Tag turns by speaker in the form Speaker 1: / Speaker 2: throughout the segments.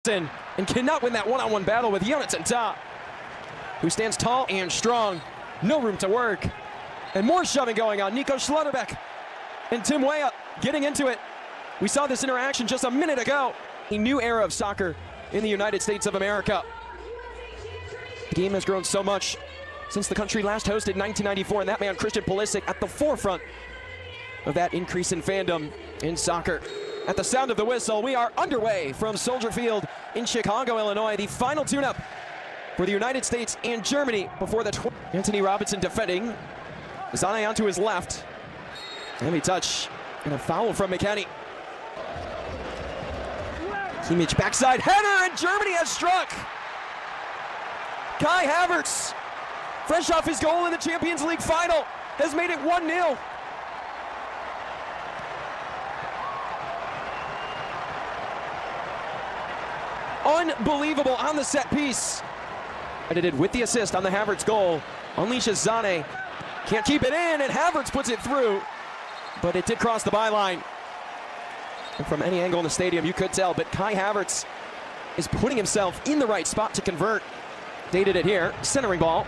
Speaker 1: and cannot win that one-on-one battle with Jonathan Tah, who stands tall and strong. No room to work. And more shoving going on. Nico Schlotterbeck and Tim Weah getting into it. We saw this interaction just a minute ago. A new era of soccer in the United States of America. The game has grown so much since the country last hosted in 1994, and that man, Christian Pulisic, at the forefront of that increase in fandom in soccer. At the sound of the whistle, we are underway from Soldier Field in Chicago, Illinois. The final tune-up for the United States and Germany before the Anthony Robinson defending. Zane onto his left. Heavy touch and a foul from McKennie. Kimmich backside header, and Germany has struck. Kai Havertz, fresh off his goal in the Champions League final, has made it 1-0. Unbelievable on the set piece. Edited with the assist on the Havertz goal. Unleashes Zane. Can't keep it in, and Havertz puts it through. But it did cross the byline. And from any angle in the stadium, you could tell, but Kai Havertz is putting himself in the right spot to convert. Dated it here, centering ball.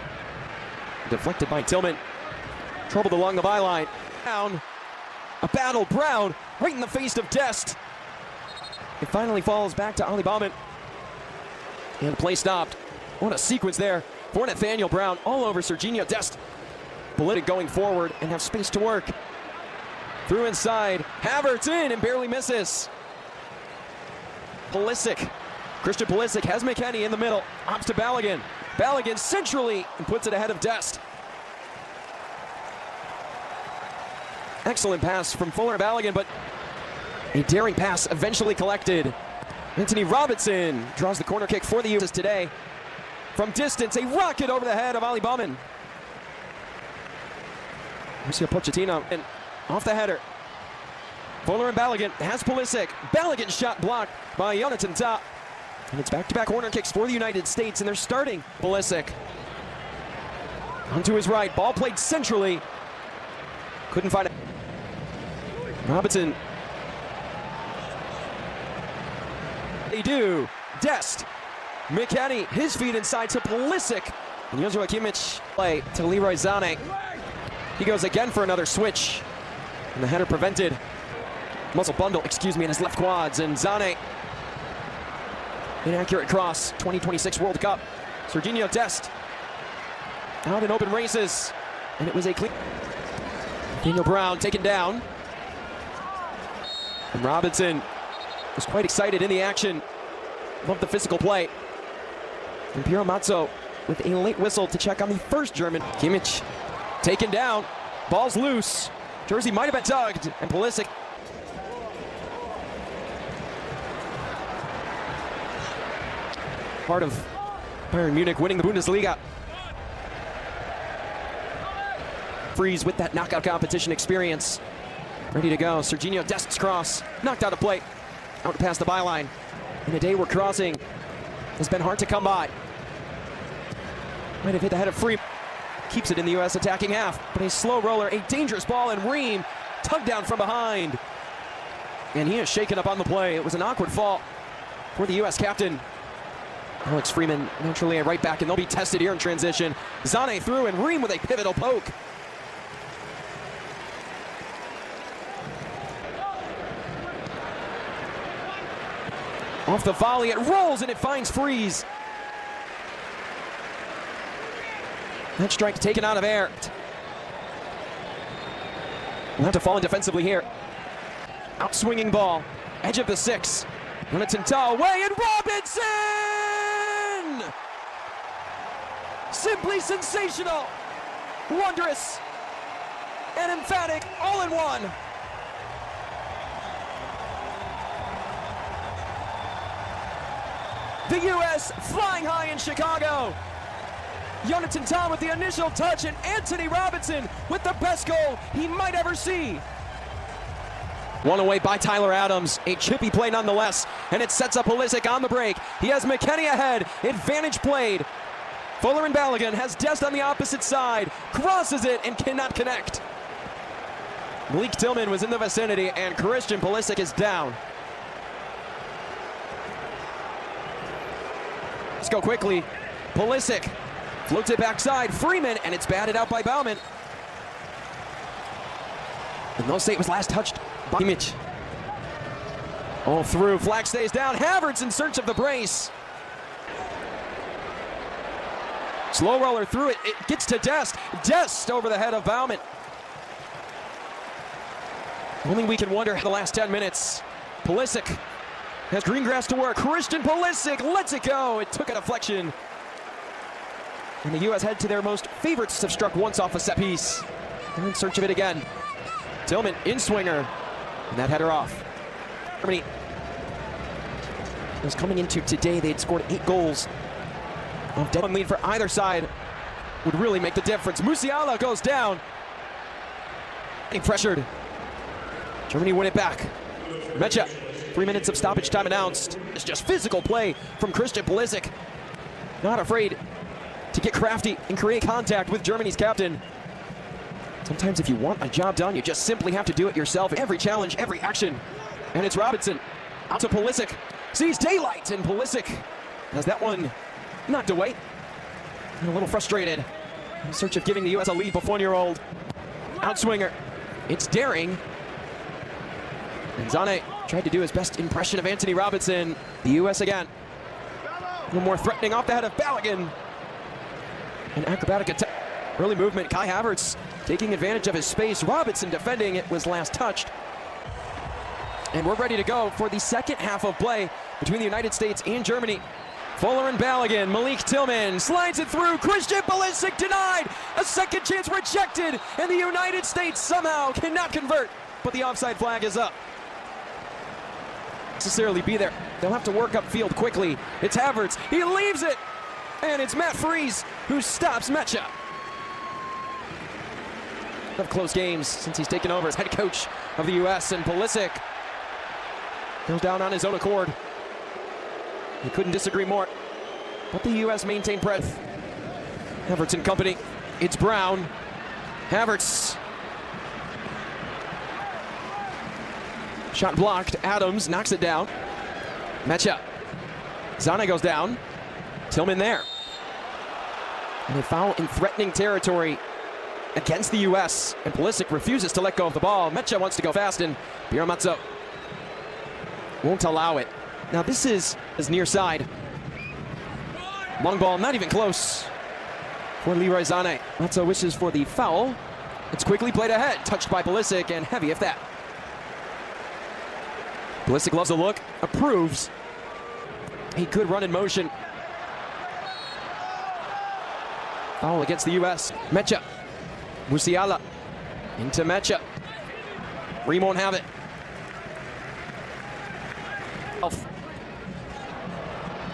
Speaker 1: Deflected by Tillman. Troubled along the byline. Down. A battle, Brown, right in the face of Dest. It finally falls back to Ali Baumann. And play stopped. What a sequence there for Nathaniel Brown, all over Sergiño Dest. Pulisic going forward and have space to work. Through inside, Havertz in and barely misses. Pulisic, Christian Pulisic has McKennie in the middle, opts to Balogun. Balogun centrally and puts it ahead of Dest. Excellent pass from Fuller and Balogun, but a daring pass eventually collected. Anthony Robinson draws the corner kick for the U.S. today. From distance, a rocket over the head of Ali Baumann. Mauricio Pochettino, and off the header. Fuller and Balogun has Pulisic. Balogun shot blocked by Jonathan Tah. And it's back-to-back corner kicks for the United States, and they're starting. Pulisic onto his right, ball played centrally. Couldn't find it. Robinson. They do. Dest. McKennie, his feet inside to Pulisic. And Joshua Kimmich play to Leroy Zane. He goes again for another switch. And the header prevented. Muscle bundle, in his left quads. And Zane. Inaccurate cross. 2026 World Cup. Sergiño Dest. Out in open races. And it was a clean. Daniel Brown taken down. And Robinson was quite excited in the action. Loved the physical play. And Piero Mazzo with a late whistle to check on the first German. Kimmich taken down. Ball's loose. Jersey might have been tugged. And Pulisic. Part of Bayern Munich winning the Bundesliga. Freeze with that knockout competition experience. Ready to go. Sergiño Dest's cross. Knocked out of play. Out past the byline. In a day where crossing has been hard to come by. Might have hit the head of Free. Keeps it in the U.S. attacking half. But a slow roller, a dangerous ball, and Ream tugged down from behind. And he is shaken up on the play. It was an awkward fall for the U.S. captain. Alex Freeman naturally a right back, and they'll be tested here in transition. Zane through, and Ream with a pivotal poke. Off the volley, it rolls and it finds Freeze. That strike taken out of air. We'll have to fall in defensively here. Outswinging ball, edge of the 6. Jonathan Tah away, and Robinson! Simply sensational, wondrous, and emphatic all in one. The U.S. flying high in Chicago. Jonathan Tah with the initial touch, and Anthony Robinson with the best goal he might ever see. One away by Tyler Adams. A chippy play nonetheless, and it sets up Pulisic on the break. He has McKennie ahead. Advantage played. Fuller and Balogun has Dest on the opposite side. Crosses it and cannot connect. Malik Tillman was in the vicinity, and Christian Pulisic is down. Let's go quickly. Pulisic floats it backside. Freeman, and it's batted out by Baumann. And they'll say it was last touched by Kimmich. All through, flag stays down. Havertz in search of the brace. Slow roller through it. It gets to Dest. Dest over the head of Baumann. Only we can wonder the last 10 minutes. Pulisic has green grass to work. Christian Pulisic lets it go. It took a deflection. And the U.S. head to their most favorites have struck once off a set piece. They're in search of it again. Tillman in swinger. And that header off. Germany was coming into today. They had scored 8 goals. A dead lead for either side would really make the difference. Musiala goes down. Getting pressured. Germany win it back. Mecha, 3 minutes of stoppage time announced. It's just physical play from Christian Pulisic. Not afraid to get crafty and create contact with Germany's captain. Sometimes if you want a job done, you just simply have to do it yourself. Every challenge, every action. And it's Robinson out to Pulisic. Sees daylight, and Pulisic has that one knocked away. And a little frustrated in search of giving the U.S. a lead before 1-year-old. Outswinger. It's daring. And Zane tried to do his best impression of Anthony Robinson. The U.S. again. A little more threatening off the head of Balogun. An acrobatic attack. Early movement. Kai Havertz taking advantage of his space. Robinson defending. It was last touched. And we're ready to go for the second half of play between the United States and Germany. Fuller and Balogun. Malik Tillman slides it through. Christian Pulisic denied. A second chance rejected. And the United States somehow cannot convert. But the offside flag is up. Necessarily be there. They'll have to work upfield quickly. It's Havertz. He leaves it. And it's Matt Freese who stops Mecha. Of close games since he's taken over as head coach of the U.S. And Pulisic goes down on his own accord. He couldn't disagree more. But the U.S. maintained breadth. Havertz and company. It's Brown. Havertz. Shot blocked. Adams knocks it down. Mecha. Zane goes down. Tillman there. And a foul in threatening territory against the U.S. And Pulisic refuses to let go of the ball. Mecha wants to go fast, and Biramazzo won't allow it. Now this is near side. Long ball, not even close for Leroy Zane. Mazzo wishes for the foul. It's quickly played ahead. Touched by Pulisic, and heavy if that. Pulisic loves the look. Approves. He could run in motion. Foul against the U.S. Mecha. Musiala. Into Mecha. Ream won't have it.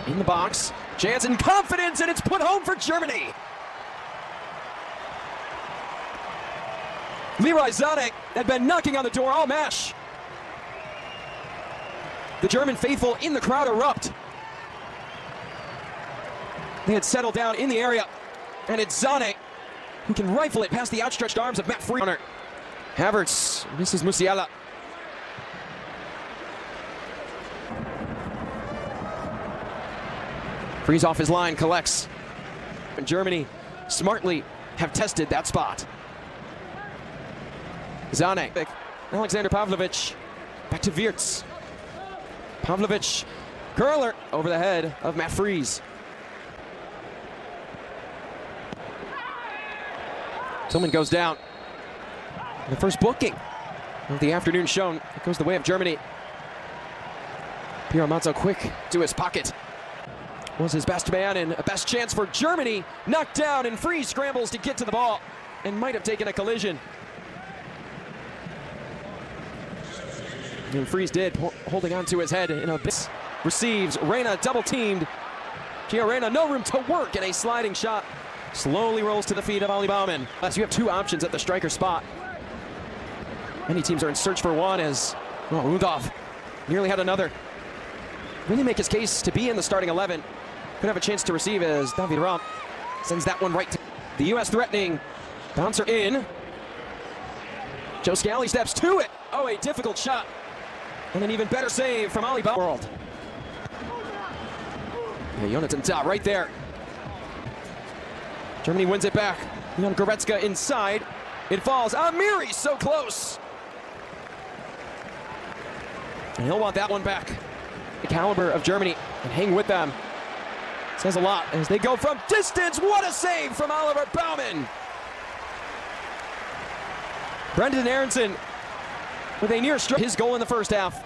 Speaker 1: In the box. Chance and confidence, and it's put home for Germany. Leroy Zane had been knocking on the door all match. The German faithful in the crowd erupt. They had settled down in the area, and it's Zane who can rifle it past the outstretched arms of Matt Freese. Havertz misses Musiala. Freeze off his line, collects. And Germany smartly have tested that spot. Zane, Alexander Pavlovic, back to Wirtz. Pavlovic, curler over the head of Matt Freese. Tillman goes down. The first booking of the afternoon shown. It goes the way of Germany. Biramazzo quick to his pocket. Was his best man and a best chance for Germany. Knocked down, and Freese scrambles to get to the ball and might have taken a collision. And Freese did, holding on to his head in a bit. Receives, Reyna double teamed. Gio Reyna, no room to work, and a sliding shot slowly rolls to the feet of Oli Baumann. So you have two options at the striker spot. Many teams are in search for one, as Rudolph nearly had another. Really make his case to be in the starting 11. Could have a chance to receive as David Raum sends that one right to the U.S. threatening. Bouncer in. Joe Scally steps to it. Oh, a difficult shot. And an even better save from Oli Baumann. Yeah, Jonathan Tah right there. Germany wins it back. Leon Goretzka inside. It falls. Amiri so close. And he'll want that one back. The caliber of Germany and hang with them. Says a lot as they go from distance. What a save from Oliver Baumann. Brenden Aaronson with a near stroke. His goal in the first half.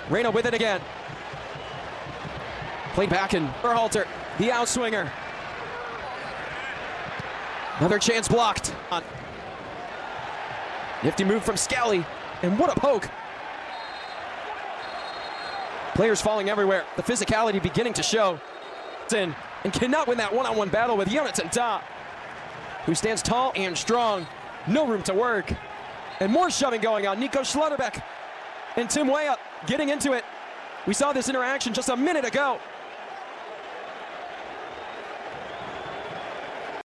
Speaker 1: Reyna with it again. Played back in Berhalter, the outswinger. Another chance blocked. Nifty move from Scally, and what a poke. Players falling everywhere. The physicality beginning to show. And cannot win that one-on-one battle with Jonathan Tah, who stands tall and strong. No room to work. And more shoving going on. Nico Schlotterbeck and Tim Weah getting into it. We saw this interaction just a minute ago.